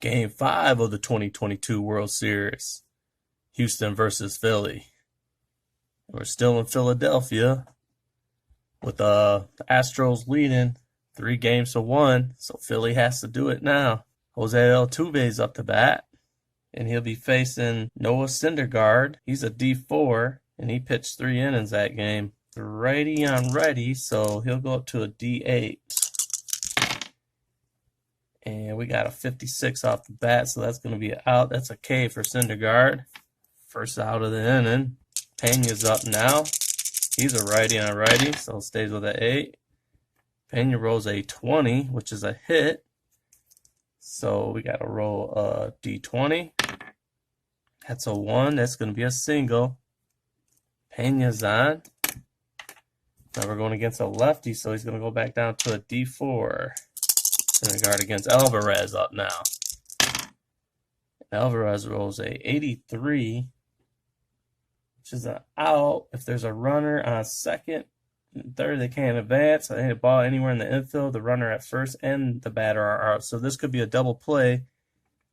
Game 5 of the 2022 World Series. Houston versus Philly. We're still in Philadelphia with the Astros leading 3-1. So Philly has to do it now. Jose Altuve's up to bat, and he'll be facing Noah Syndergaard. He's a D4, and he pitched 3 innings that game. Righty on righty, so he'll go up to a D8. And we got a 56 off the bat, so that's going to be out. That's a K for Syndergaard. First out of the inning. Pena's up now. He's a righty on righty, so stays with an 8. Pena rolls a 20, which is a hit. So we got to roll a D20. That's a 1. That's going to be a single. Pena's on. Now we're going against a lefty, so he's going to go back down to a D4. Syndergaard against Alvarez up now. Alvarez rolls a 83, which is an out. If there's a runner on second and third, they can't advance. I hit a ball anywhere in the infield. The runner at first and the batter are out. So this could be a double play,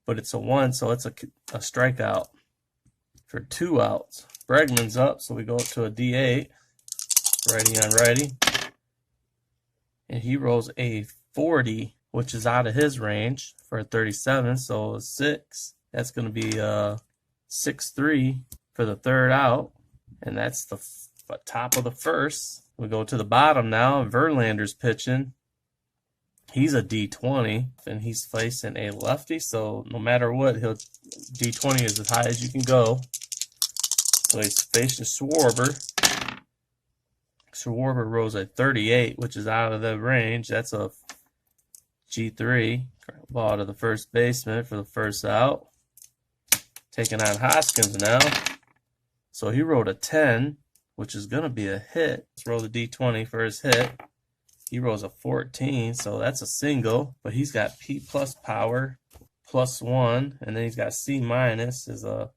but it's a 1, so it's a strikeout for 2 outs. Bregman's up, so we go up to a D8. Righty on righty. And he rolls a 40, which is out of his range for a 37, so a 6. That's going to be 6-3 for the 3rd out, and that's the top of the 1st. We go to the bottom now. Verlander's pitching. He's a D20, and he's facing a lefty, so no matter what, D20 is as high as you can go. So he's facing Schwarber. Schwarber rolls a 38, which is out of the range. That's a G3. Ball to the first baseman for the 1st out. Taking on Hoskins now. So he rolled a 10, which is going to be a hit. Let's roll the D20 for his hit. He rolls a 14, so that's a single. But he's got P plus power, +1. And then he's got C minus, is a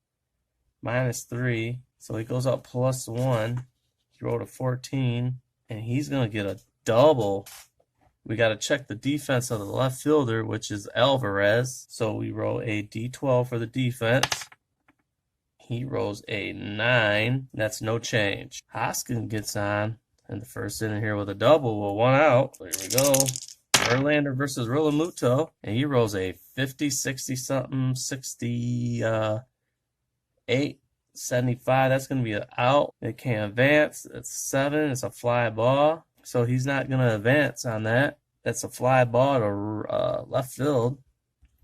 -3. So he goes up +1. He rolled a 14, and he's going to get a double. We got to check the defense of the left fielder, which is Alvarez. So we roll a D12 for the defense. He rolls a 9. That's no change. Hoskins gets on in the 1st inning here with a double with 1 out. There we go. Verlander versus Realmuto. And he rolls a 50, 60-something, 68, 75. That's going to be an out. They can't advance. It's 7. It's a fly ball. So he's not going to advance on that. That's a fly ball to left field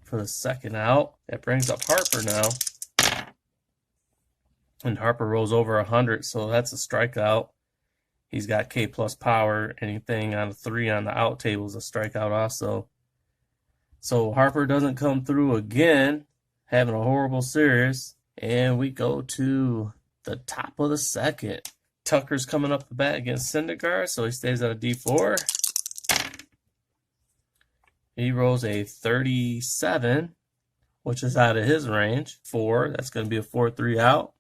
for the 2nd out. That brings up Harper now. And Harper rolls over 100, so that's a strikeout. He's got K plus power. Anything on a 3 on the out table is a strikeout also. So Harper doesn't come through again, having a horrible series. And we go to the top of the 2nd. Tucker's coming up the bat against Syndergaard, so he stays at a D4. He rolls a 37, which is out of his range. 4, that's going to be a 4-3 out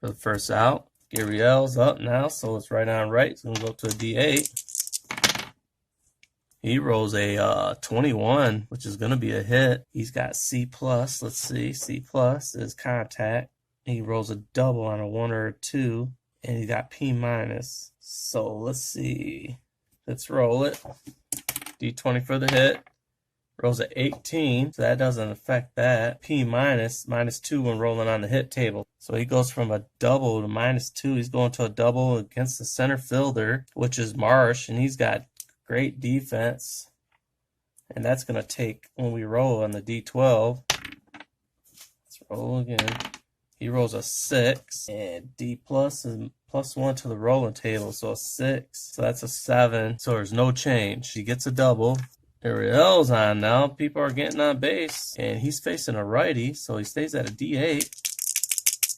for the 1st out. Gurriel's up now, so it's right on right. It's going to go up to a D8. He rolls a 21, which is going to be a hit. He's got C+. Let's see. C+ is contact. He rolls a double on a 1 or a 2. And he got P-. So let's see. Let's roll it. D20 for the hit. Rolls at 18. So that doesn't affect that. P-, -2 when rolling on the hit table. So he goes from a double to -2. He's going to a double against the center fielder, which is Marsh. And he's got great defense. And that's going to take when we roll on the D12. Let's roll again. He rolls a 6, and D+ is +1 to the rolling table, so a 6. So that's a 7, so there's no change. He gets a double. Ariel's on now. People are getting on base, and he's facing a righty, so he stays at a D8.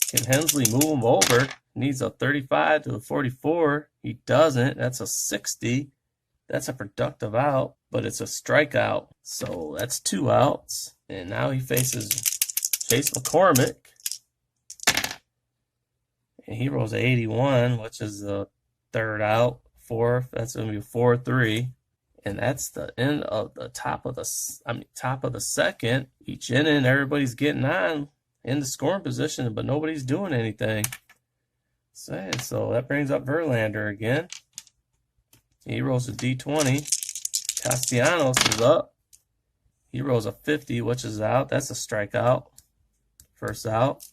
Can Hensley move him over? Needs a 35 to a 44. He doesn't. That's a 60. That's a productive out, but it's a strikeout. So that's 2 outs. And now he faces Chase McCormick. And he rolls a 81, which is the 3rd out. 4th, that's going to be a 4-3. And that's the end of the top of the 2nd. Each inning, everybody's getting on in the scoring position, but nobody's doing anything. So that brings up Verlander again. He rolls a D20. Castellanos is up. He rolls a 50, which is out. That's a strikeout. First out.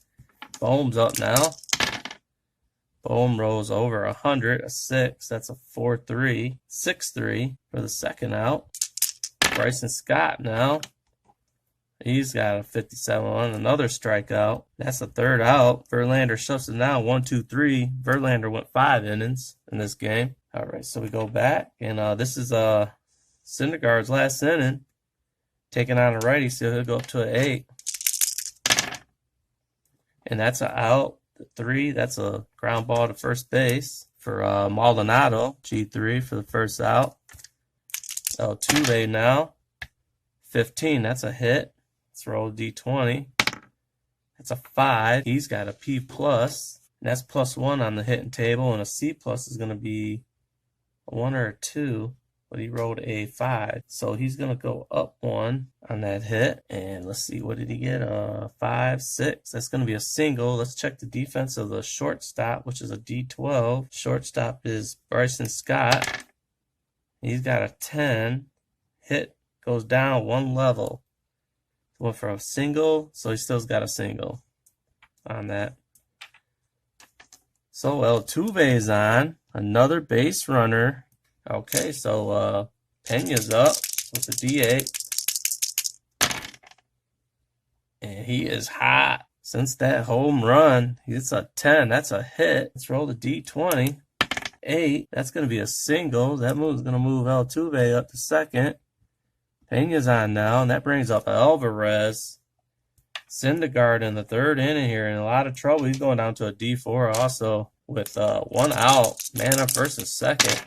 Bohm's up now. Bohm rolls over 100, a 6. That's a 4-3. 6-3 for the second out. Bryson Scott now. He's got a 57 on another strikeout. That's the third out. Verlander shuts it down 1-2-3. Verlander went 5 innings in this game. All right, so we go back, and this is Syndergaard's last inning, taking on a righty, so he'll go up to an 8. And that's an out. 3, that's a ground ball to first base for Maldonado. G3 for the first out. Altuve now. 15, that's a hit. Let's roll D20. That's a 5. He's got a P+. And that's +1 on the hitting table, and a C+ is going to be a 1 or a 2. But he rolled a 5. So he's going to go up 1 on that hit. And let's see, what did he get? 5, 6. That's going to be a single. Let's check the defense of the shortstop, which is a D12. Shortstop is Bryson Scott. He's got a 10. Hit goes down 1 level. Went for a single, so he still's got a single on that. So Altuve's on. Another base runner. Okay, so Pena's up with a D8. And he is hot. Since that home run, it's a 10. That's a hit. Let's roll the D20. 8. That's going to be a single. That move's going to move Altuve up to second. Pena's on now, and that brings up Alvarez. Syndergaard in the third inning here in a lot of trouble. He's going down to a D4 also with 1 out. Man up first and second.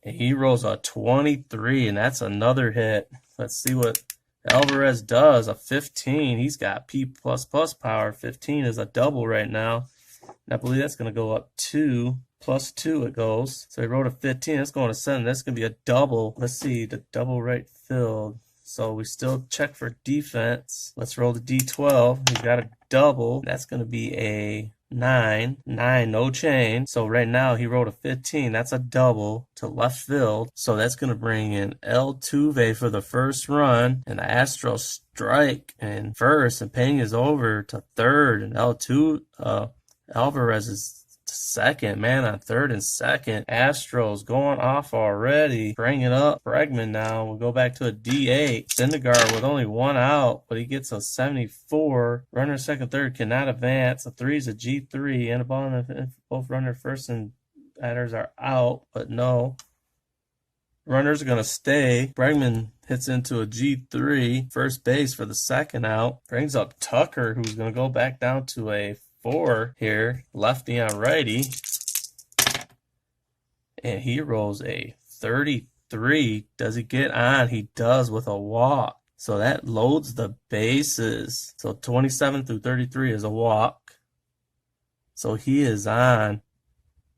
And he rolls a 23, and that's another hit. Let's see what Alvarez does. A 15. He's got P++ power. 15 is a double right now. And I believe that's going to go up 2. +2 it goes. So he wrote a 15. That's going to 7. That's going to be a double. Let's see, the double right field. So we still check for defense. Let's roll the D12. He's got a double. That's going to be a 9. 9, no change. So right now he wrote a 15. That's a double to left field. So that's going to bring in Altuve for the first run. And the Astros strike in first. And Pena's over to third. And Alvarez is second. Man on third and second. Astros going off already. Bring it up. Bregman now. We'll go back to a D8. Syndergaard with only 1 out, but he gets a 74. Runner second, third cannot advance. A 3 is a G3. And a ball in both runner first and batters are out, but no. Runners are going to stay. Bregman hits into a G3. First base for the second out. Brings up Tucker, who's going to go back down to a 4 here, lefty on righty, and he rolls a 33. Does he get on? He does with a walk. So that loads the bases. So 27 through 33 is a walk. So he is on.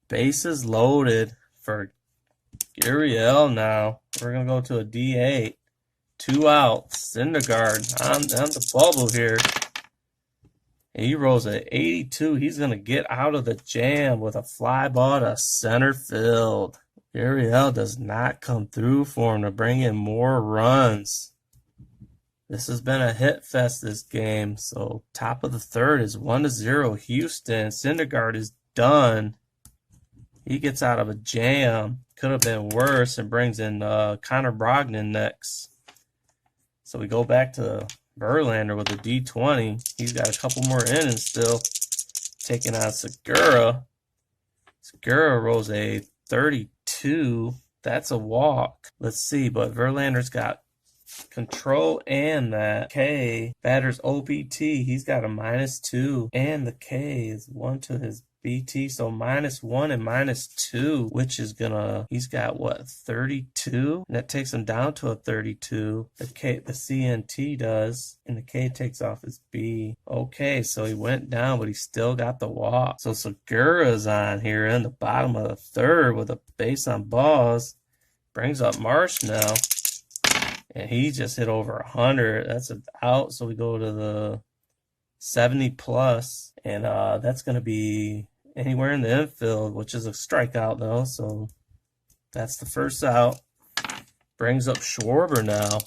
Bases loaded for Gurriel now. We're going to go to a D8. 2 outs. Syndergaard on the bubble here. He rolls an 82. He's going to get out of the jam with a fly ball to center field. Gurriel does not come through for him to bring in more runs. This has been a hit fest this game. So top of the third is 1-0 Houston. Syndergaard is done. He gets out of a jam. Could have been worse, and brings in Connor Brogdon next. So we go back to Verlander with a D20. He's got a couple more innings still. Taking on Segura. Segura rolls a 32. That's a walk. Let's see, but Verlander's got control and that K. Batter's OBT. He's got a -2. And the K is 1 to his BT. So -1 and -2, which is gonna, he's got what, 32? And that takes him down to a 32. The CNT does. And the K takes off his B. Okay, so he went down, but he still got the walk. So Segura's on here in the bottom of the third with a base on balls. Brings up Marsh now. And he just hit over 100. That's an out. So we go to the 70 plus, and that's going to be anywhere in the infield, which is a strikeout though. So that's the first out. Brings up Schwarber now.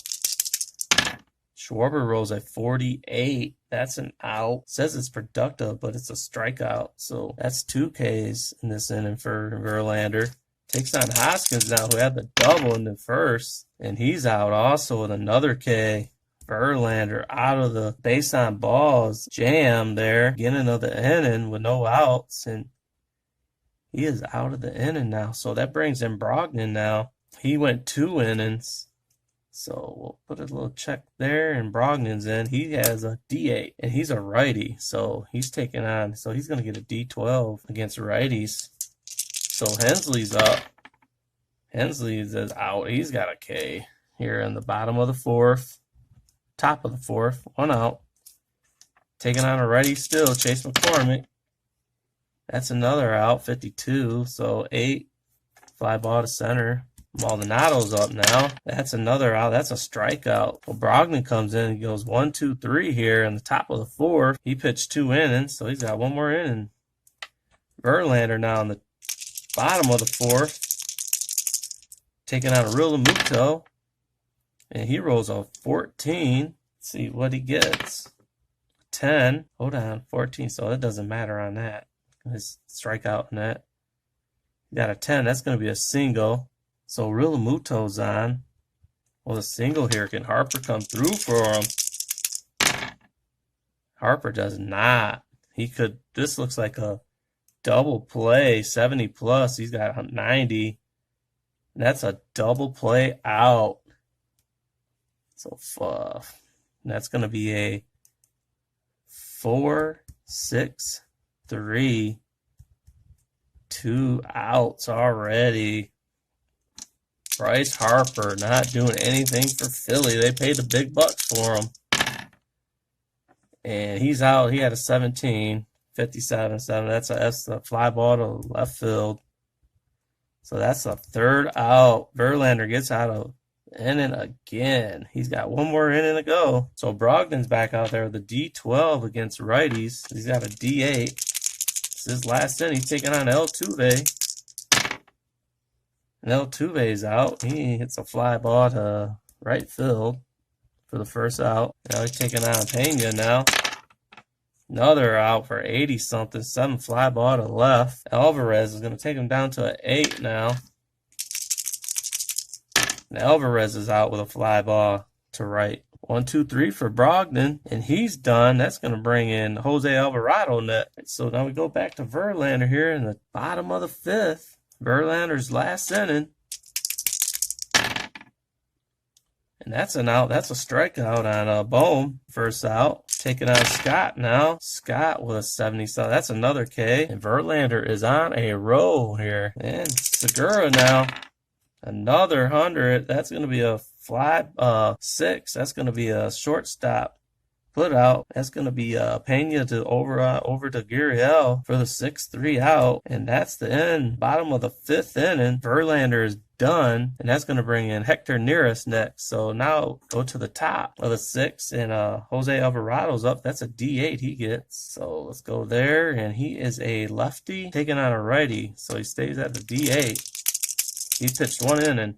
Schwarber rolls at 48. That's an out. Says it's productive, but it's a strikeout. So that's 2 Ks in this inning for Verlander. Takes on Hoskins now, who had the double in the first. And he's out also with another K. Verlander out of the base on balls jam there. Beginning of the inning with no outs. And he is out of the inning now. So that brings in Brogdon now. He went 2 innings. So we'll put a little check there, and Brogdon's in. He has a D8, and he's a righty. So he's taking on, so he's going to get a D12 against righties. So Hensley's up. Hensley's is out. He's got a K here in the bottom of the 4th. Top of the 4th. 1 out. Taking on a righty still, Chase McCormick. That's another out, 52. So 8. Fly ball to center. Maldonado's up now. That's another out. That's a strikeout. Well, Brogdon comes in and goes 1, 2, 3 here in the top of the 4th. He pitched 2 innings, so he's got 1 more inning. Verlander now in the bottom of the 4th. Taking on a Real Muto. And he rolls a 14. Let's see what he gets. 10. Hold on, 14. So it doesn't matter on that. His strikeout in that. He got a 10. That's going to be a single. So Real Muto's on. Well, the single here. Can Harper come through for him? Harper does not. He could. This looks like a double play. 70 plus. He's got 90. And that's a double play out. So that's going to be a 4, 6, 3. 2 outs already. Bryce Harper not doing anything for Philly. They paid the big bucks for him. And he's out. He had a 17, 57, 7. That's a fly ball to left field. So that's a 3rd out. Verlander gets out of inning again. He's got 1 more inning to go. So Brogdon's back out there with a D12 against righties. He's got a D8. This is his last inning. He's taking on Altuve. And Altuve's out. He hits a fly ball to right field for the first out. Now he's taking on Pena now. Another out for 80-something. 7 fly ball to left. Alvarez is going to take him down to an 8 now. And Alvarez is out with a fly ball to right. 1, 2, 3 for Brogdon. And he's done. That's going to bring in Jose Alvarado next. So now we go back to Verlander here in the bottom of the 5th. Verlander's last inning. And that's an out. That's a strikeout on Bohm. First out. Taking on Scott now. Scott with a 70. So that's another K. And Verlander is on a roll here. And Segura now. Another 100. That's going to be a fly 6. That's going to be a shortstop put out. That's going to be Pena to over to Gurriel for the 6-3 out. And that's the end. Bottom of the 5th inning. Verlander is done. And that's going to bring in Hector Neris next. So now go to the top of the 6th. And Jose Alvarado's up. That's a D8 he gets. So let's go there. And he is a lefty taking on a righty. So he stays at the D8. He pitched 1 inning.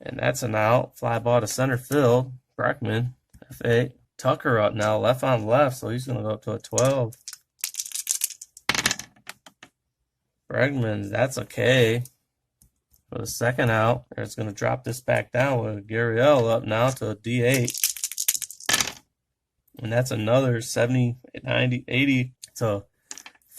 And that's an out. Fly ball to center field. Breckman. F8. Tucker up now, left on left, so he's going to go up to a 12. Bregman, that's a K for the second out. It's going to drop this back down with Gurriel up now to a D8. And that's another 70, 90, 80 to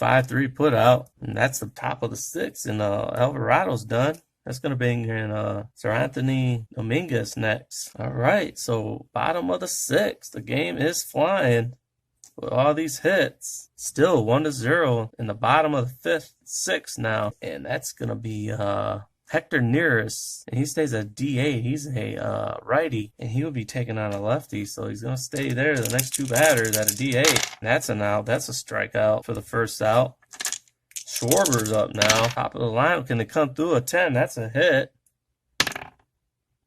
5-3 put out. And that's the top of the 6th, and Alvarado's done. That's going to bring in Sir Anthony Dominguez next. All right, so bottom of the 6th. The game is flying with all these hits. Still 1-0 in the bottom of the 5th, 6th now. And that's going to be Hector Neris. And he stays at D8. He's a righty. And he will be taking on a lefty. So he's going to stay there. The next 2 batters at a D8. And that's an out. That's a strikeout for the first out. Schwarber's up now. Top of the line. Can they come through a 10? That's a hit.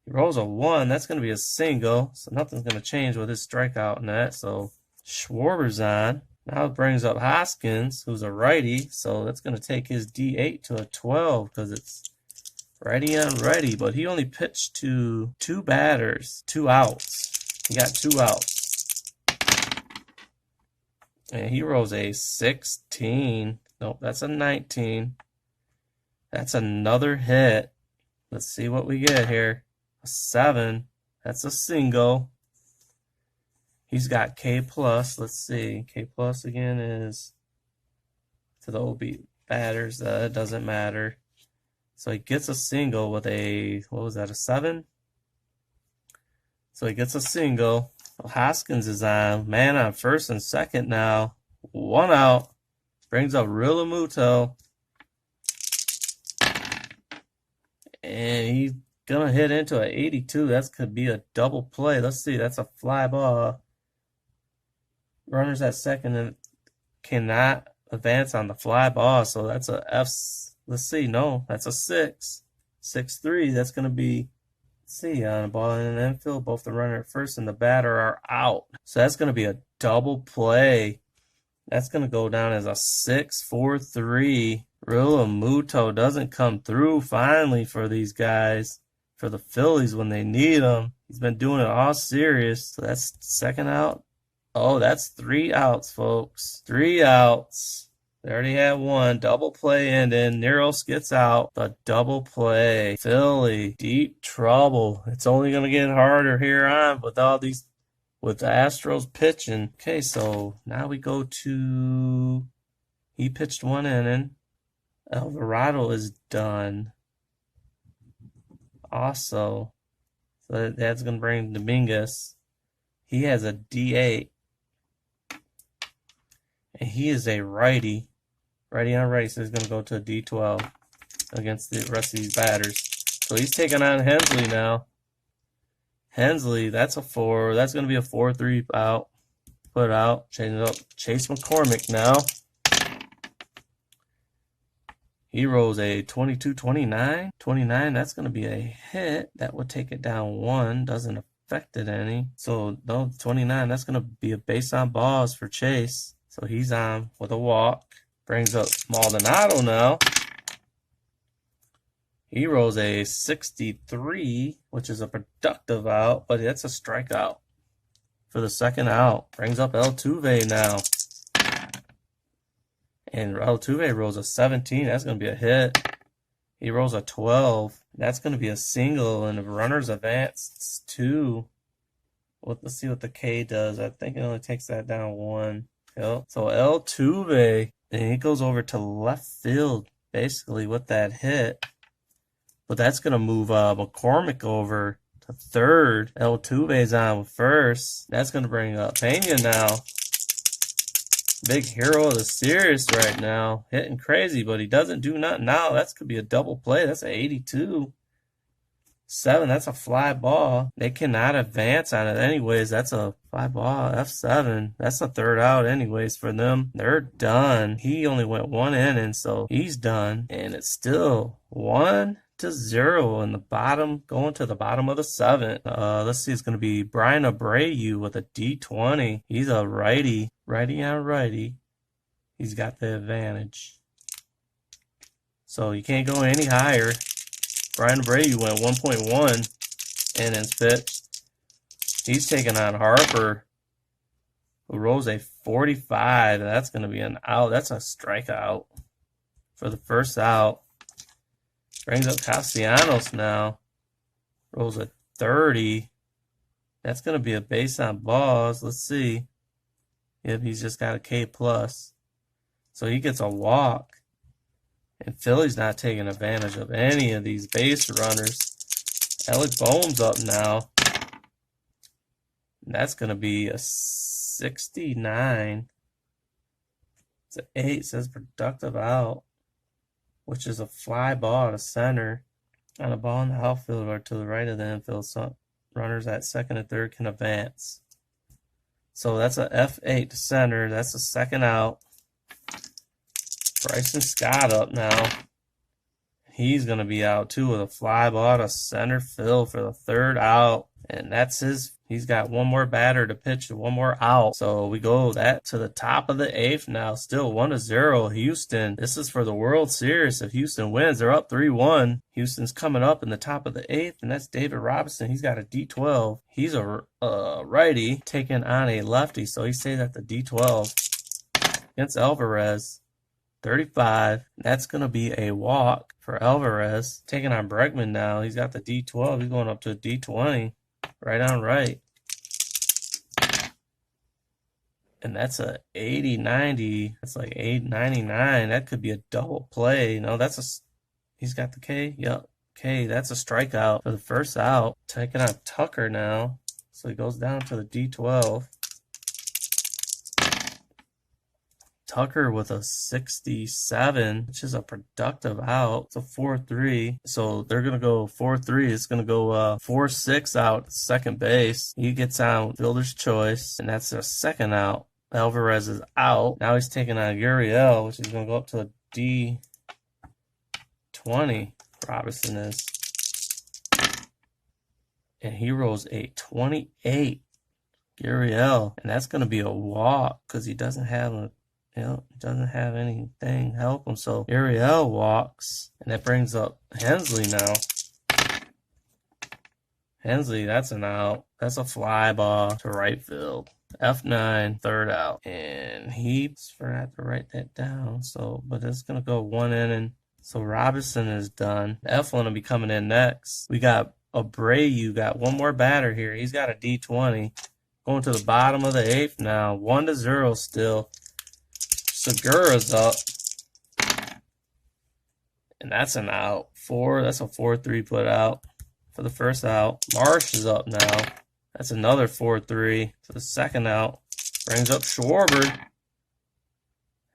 He rolls a 1. That's going to be a single. So nothing's going to change with his strikeout in that. So Schwarber's on. Now it brings up Hoskins, who's a righty. So that's going to take his D8 to a 12 because it's righty on righty. But he only pitched to 2 batters, 2 outs. He got 2 outs. And he rolls a 16. Nope, that's a 19. That's another hit. Let's see what we get here. A 7. That's a single. He's got K plus. Let's see. K plus again is to the OB batters. It doesn't matter. So he gets a single with a, what was that, a 7? So he gets a single. Hoskins is on. Man on first and second now. 1 out. Brings up Realmuto. And he's going to hit into an 82. That could be a double play. Let's see. That's a fly ball. Runners at second and cannot advance on the fly ball. So that's a F. Let's see. No, that's a 6. 6-3. That's going to be, let's see, on a ball in the infield. Both the runner at first and the batter are out. So that's going to be a double play. That's going to go down as a 6-4-3. Realmuto doesn't come through finally for these guys, for the Phillies when they need him. He's been doing it all series. So that's second out. Oh, that's 3 outs, folks. 3 outs. They already had 1. Double play ending. Neros gets out. The double play. Philly, deep trouble. It's only going to get harder here on with all these, with the Astros pitching. Okay, so now we go to, he pitched 1 inning. Alvarado is done. Also, so that's going to bring Dominguez. He has a D8. And he is a righty. Righty on righty, so he's going to go to a D12 against the rest of these batters. So he's taking on Hensley now. Hensley, that's a 4. That's going to be a 4-3 out. Put out. Change it up. Chase McCormick now. He rolls a 22-29. 29, that's going to be a hit. That would take it down 1. Doesn't affect it any. So, no, 29, that's going to be a base on balls for Chase. So he's on with a walk. Brings up Maldonado now. He rolls a 63, which is a productive out, but that's a strikeout for the second out. Brings up Altuve now. And Altuve rolls a 17. That's going to be a hit. He rolls a 12. That's going to be a single, and the runners advance 2. Well, let's see what the K does. I think it only takes that down 1. Yep. So Altuve, and he goes over to left field, basically, with that hit. But that's going to move McCormick over to third. Altuve's on with first. That's going to bring up Pena now. Big hero of the series right now. Hitting crazy, but he doesn't do nothing now. That could be a double play. That's an 82. 7, that's a fly ball. They cannot advance on it anyways. That's a fly ball. F7. That's the third out anyways for them. They're done. He only went 1 inning, so he's done. And it's still 1-0 in the bottom, going to the bottom of the 7th. Let's see, it's going to be Brian Abreu with a D20. He's a righty. Righty on righty. He's got the advantage. So you can't go any higher. Brian Abreu went 1.1 innings pitched. He's taking on Harper, who rolls a 45. That's going to be an out. That's a strikeout for the first out. Brings up Castellanos now. Rolls a 30. That's going to be a base on balls. Let's see. Yep, he's just got a K plus. So he gets a walk. And Philly's not taking advantage of any of these base runners. Alec Boehm's up now. And that's going to be a 69. It's an 8. It says productive out, which is a fly ball to center. On a ball in the outfield or to the right of the infield. So runners at second and third can advance. So that's a F8 to center. That's the second out. Bryson Scott up now. He's going to be out too with a fly ball to center field for the 3rd out. And that's he's got one more batter to pitch, one more out. So we go that to the top of the 8th now. Still 1-0 Houston. This is for the World Series. If Houston wins, they're up 3-1. Houston's coming up in the top of the 8th, and that's David Robinson. He's got a D12. He's a righty taking on a lefty. So he stays at the D12 against Alvarez. 35. That's going to be a walk for Alvarez. Taking on Bregman now. He's got the D12. He's going up to a D20. Right on right. And that's a 80-90. That's like 899. That could be a double play. No, he's got the K. Yep. K. That's a strikeout for the 1st out. Taking on Tucker now. So he goes down to the D12. Tucker with a 67, which is a productive out. It's a 4-3. So they're going to go 4-3. It's going to go 4-6 out at second base. He gets out fielder's choice, and that's a 2nd out. Alvarez is out. Now he's taking on Uriel, which is going to go up to a D20. Robinson is. And he rolls a 28. Uriel. And that's going to be a walk because he doesn't have doesn't have anything to help him. So Uriel walks, and that brings up Hensley now. Hensley, that's an out. That's a fly ball to right field. F9, 3rd out. And I forgot to write that down. So, but it's going to go 1 inning. So Robinson is done. Eflin will be coming in next. We got Abreu, got one more batter here. He's got a D20. Going to the bottom of the 8th now. 1-0 still. Segura's up. And that's an out. That's a 4-3 put out for the 1st out. Marsh is up now. That's another 4-3 for the 2nd out. Brings up Schwarber.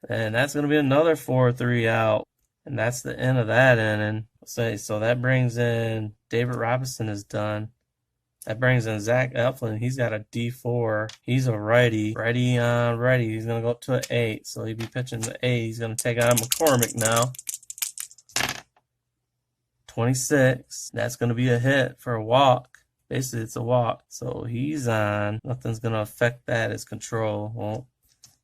And that's going to be another 4-3 out. And that's the end of that inning. So that brings in David Robinson is done. That brings in Zach Eflin. He's got a D4. He's a righty. Righty on righty. He's going to go up to an 8. So he'd be pitching the 8. He's going to take on McCormick now. 26. That's going to be a hit for a walk. Basically, it's a walk. So he's on. Nothing's going to affect that. It's control. Well,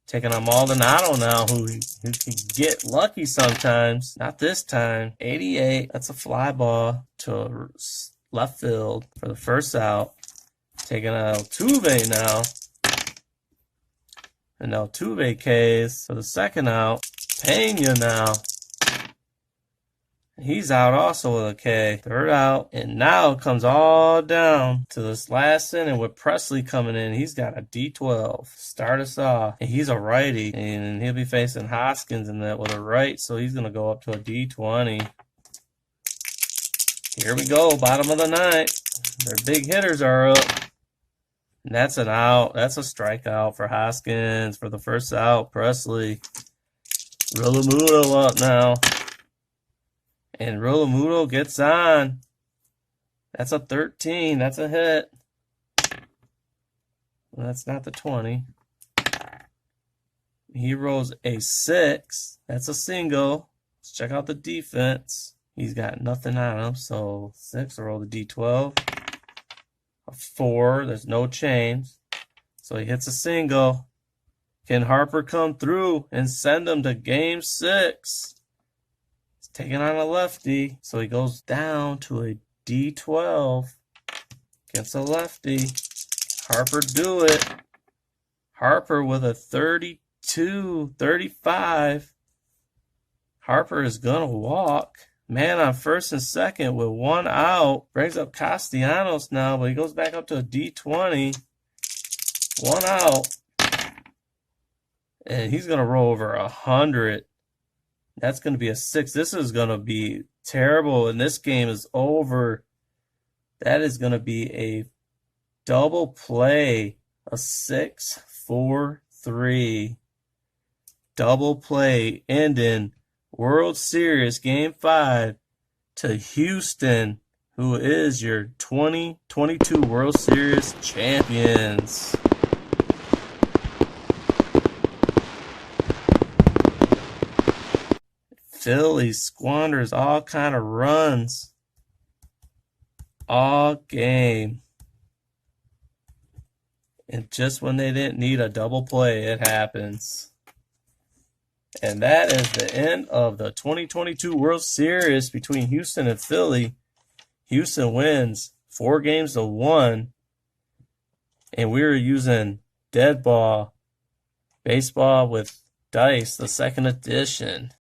taking on Maldonado now, who can get lucky sometimes. Not this time. 88. That's a fly ball to left field for the 1st out. Taking out Altuve now. And Altuve Ks for the 2nd out. Pena now. He's out also with a K. 3rd out. And now it comes all down to this last inning with Presley coming in. He's got a D12. Start us off. And he's a righty. And he'll be facing Hoskins in that with a right. So he's going to go up to a D20. Here we go, bottom of the 9th. Their big hitters are up. And that's an out. That's a strikeout for Hoskins for the 1st out. Presley. Realmuto up now. And Realmuto gets on. That's a 13. That's a hit. Well, that's not the 20. He rolls a 6. That's a single. Let's check out the defense. He's got nothing on him, so 6, roll the D12. A 4, there's no change. So he hits a single. Can Harper come through and send him to game 6? He's taking on a lefty, so he goes down to a D12 against a lefty. Harper do it. Harper with a 32, 35. Harper is going to walk. Man on 1st and 2nd with 1 out. Brings up Castellanos now, but he goes back up to a D20. 1 out. And he's going to roll over 100. That's going to be a 6. This is going to be terrible, and this game is over. That is going to be a double play. A 6-4-3. Double play ending World Series Game 5 to Houston, who is your 2022 World Series champions. Phillies squanders all kind of runs all game. And just when they didn't need a double play, it happens. And that is the end of the 2022 World Series between Houston and Philly. Houston wins 4-1. And we were using Deadball, baseball with dice, the second edition.